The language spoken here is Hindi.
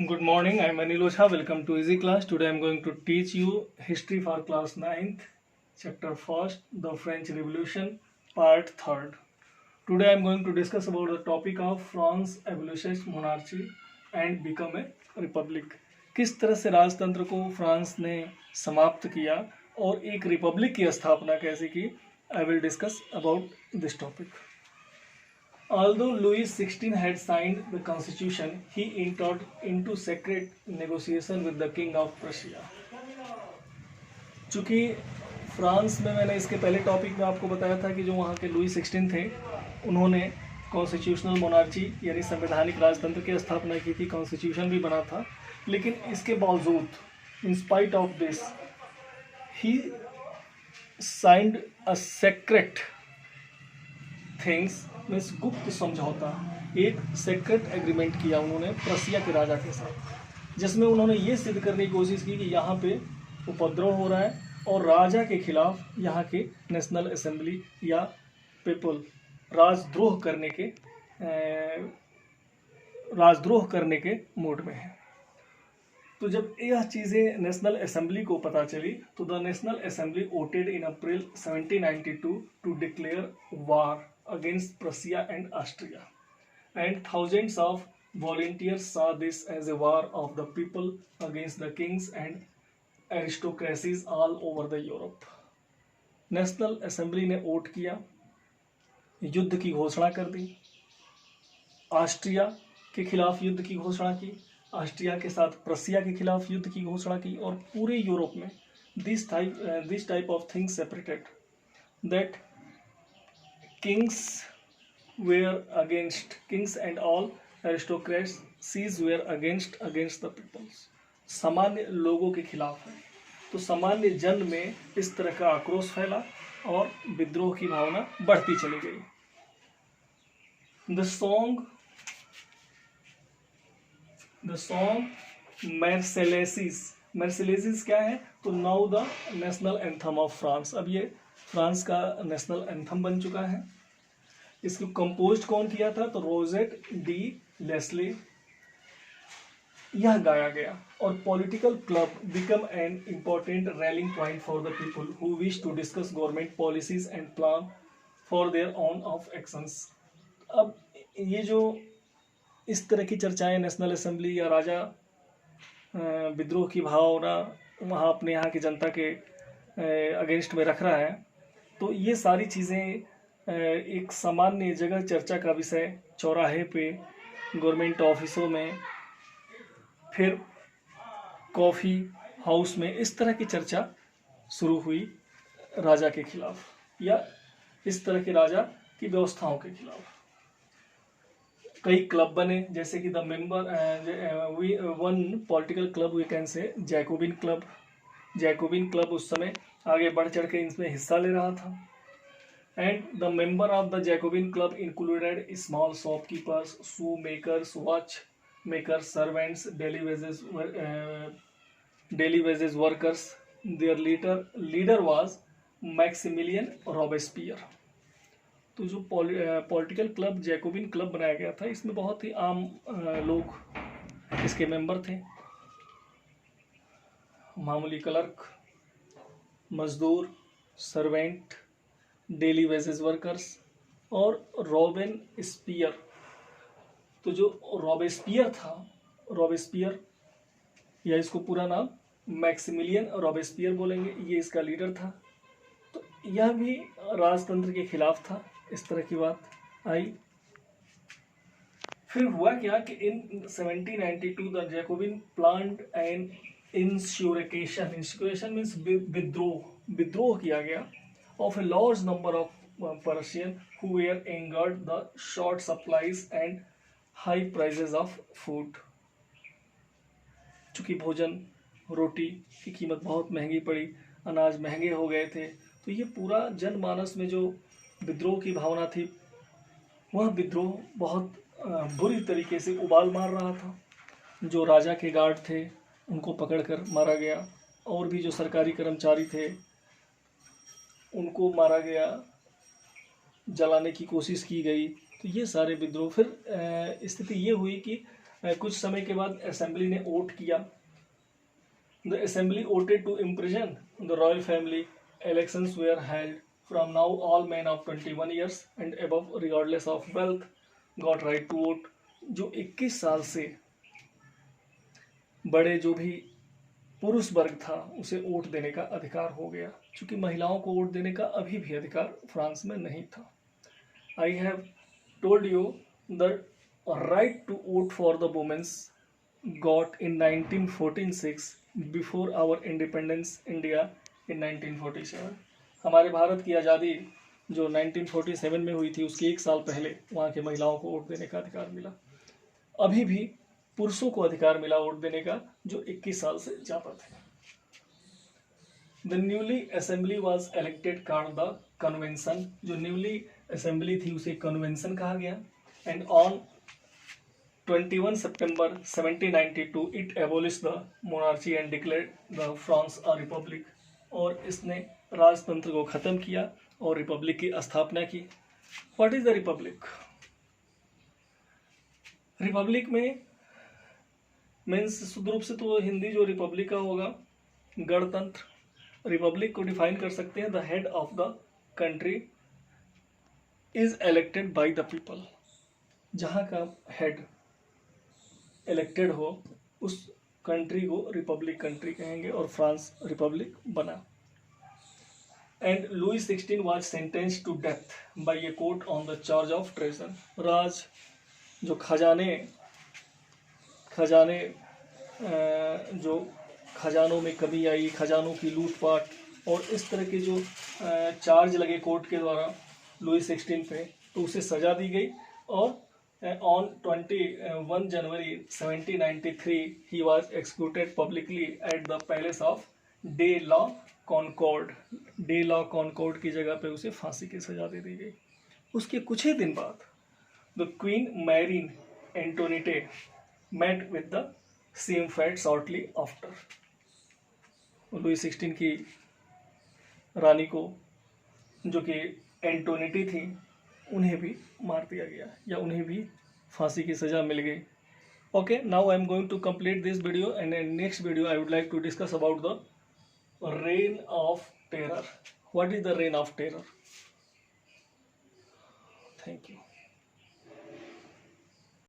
Good morning, I'm Anil Ocha. Welcome to Easy Class. Today I'm going to teach you history for class 9th, chapter 1st, the French Revolution, part 3rd. Today I'm going to discuss about the topic of France abolished monarchy and become a republic. किस तरह से राजतंत्र को फ्रांस ने समाप्त किया और एक रिपब्लिक की स्थापना कैसे की. I will discuss about this topic. Although Louis XVI had signed the constitution, he entered into secret negotiation with the king of Prussia. चूँकि फ्रांस में मैंने इसके पहले टॉपिक में आपको बताया था कि जो वहाँ के लुई 16 थे उन्होंने कॉन्स्टिट्यूशनल मोनार्ची यानी संवैधानिक राजतंत्र की स्थापना की थी. कॉन्स्टिट्यूशन भी बना था, लेकिन इसके बावजूद in spite of this he signed a secret things means गुप्त समझौता, एक सेक्रेट एग्रीमेंट किया उन्होंने प्रसिया के राजा के साथ, जिसमें उन्होंने ये सिद्ध करने की कोशिश की कि यहाँ पे उपद्रव हो रहा है और राजा के खिलाफ यहाँ के नेशनल असेंबली या पीपल राजद्रोह करने के मूड में है. तो जब यह चीज़ें नेशनल असेंबली को पता चली तो the national assembly voted in April 1792 to declare war against Prussia and Austria, and thousands of volunteers saw this as a war of the people against the kings and aristocracies all over the Europe. National assembly ने वोट किया, युद्ध की घोषणा कर दी, ऑस्ट्रिया के खिलाफ युद्ध की घोषणा की, ऑस्ट्रिया के साथ प्रसिया के खिलाफ युद्ध की घोषणा की, और पूरे यूरोप में this type of things separated that kings and all aristocracies were against the peoples. सामान्य लोगों के खिलाफ है. तो सामान्य जन में इस तरह का आक्रोश फैला और विद्रोह की भावना बढ़ती चली गई. The song Marseillaise क्या है? तो now the national anthem of France. अब ये फ्रांस का नेशनल एंथम बन चुका है. इसको कंपोज कौन किया था? तो रोजेट डी लेस्ले. यह गाया गया और political club become an important rallying point for the people who wish to discuss government policies and plan for their own of actions. अब ये जो इस तरह की चर्चाएं नेशनल असेंबली या राजा विद्रोह की भावना वहाँ अपने यहाँ की जनता के अगेंस्ट में रख रहा है, तो ये सारी चीज़ें एक सामान्य जगह चर्चा का विषय, चौराहे पे, गवर्नमेंट ऑफिसों में, फिर कॉफ़ी हाउस में, इस तरह की चर्चा शुरू हुई राजा के खिलाफ या इस तरह के राजा की व्यवस्थाओं के खिलाफ. कई क्लब बने, जैसे कि the member one political club we can say Jacobin club उस समय आगे बढ़ चढ़ के इसमें हिस्सा ले रहा था. And the member of the Jacobin club included small shopkeepers, shoe makers, watch makers, servants, daily wages workers. There leader was Maximilian Robespierre. तो जो पॉलिटिकल क्लब जैकोबिन क्लब बनाया गया था, इसमें बहुत ही आम लोग इसके मेंबर थे. मामूली क्लर्क, मजदूर, सर्वेंट, डेली वेजेस वर्कर्स और रॉबेन स्पियर. तो जो रॉबेस्पियर या इसको पूरा नाम मैक्सिमिलियन रॉबेस्पियर बोलेंगे, ये इसका लीडर था. तो यह भी राजतंत्र के खिलाफ था. इस तरह की बात आई. फिर हुआ क्या कि in 1792 the Jacobin planned an insurrection means विद्रोह किया गया of a large number of Parisians who were angered the short supplies and high prices of food. चूँकि भोजन, रोटी की कीमत बहुत महंगी पड़ी, अनाज महंगे हो गए थे, तो ये पूरा जनमानस में जो विद्रोह की भावना थी, वह विद्रोह बहुत बुरी तरीके से उबाल मार रहा था. जो राजा के गार्ड थे उनको पकड़कर मारा गया, और भी जो सरकारी कर्मचारी थे उनको मारा गया, जलाने की कोशिश की गई. तो ये सारे विद्रोह, फिर स्थिति ये हुई कि कुछ समय के बाद असेंबली ने वोट किया। The assembly voted to imprison the royal family. Elections were held. From now, all men of 21 years and above, regardless of wealth, got right to vote. जो 21 साल से बड़े जो भी पुरुष वर्ग था उसे वोट देने का अधिकार हो गया, क्योंकि महिलाओं को वोट देने का अभी भी अधिकार फ्रांस में नहीं था। I have told you the right to vote for the women's got in 1946 before our independence India in 1947। हमारे भारत की आज़ादी जो 1947 में हुई थी उसके एक साल पहले वहाँ के महिलाओं को वोट देने का अधिकार मिला। अभी भी पुरुषों को अधिकार मिला वोट देने का जो 21 साल से ज़्यादा थे। The newly assembly was elected called the convention. जो न्यूली असेंबली थी उसे कन्वेंशन कहा गया। And on 21 September 1792 it abolished the monarchy and declared the France a republic। और इसने राजतंत्र को खत्म किया और रिपब्लिक की स्थापना की। What is the Republic? Republic में मीन्स शुद्ध रूप से तो हिंदी जो रिपब्लिक का होगा गणतंत्र। रिपब्लिक को डिफाइन कर सकते हैं the head of the country is elected by the people. जहाँ का हेड इलेक्टेड हो उस कंट्री को रिपब्लिक कंट्री कहेंगे और फ्रांस रिपब्लिक बना। And Louis 16 was sentenced to death by a court on the charge of treason. राज जो जो खजानों में कमी आई, खजानों की लूटपाट और इस तरह के जो चार्ज लगे कोर्ट के द्वारा लुई 16 पे, तो उसे सजा दी गई। और on 21 January 1793 he was executed publicly at the palace of De la Concorde। De la Concorde की जगह पे उसे फांसी की सजा दे दी गई। उसके कुछ ही दिन बाद the queen Marie Antoinette met with the same fate shortly after। Louis 16 की रानी को जो कि एंटोनिटी थी उन्हें भी मार दिया गया या उन्हें भी फांसी की सजा मिल गई। Okay, now I am going to complete this video and in next video I would like to discuss about the reign of terror. What is the reign of terror? Thank you.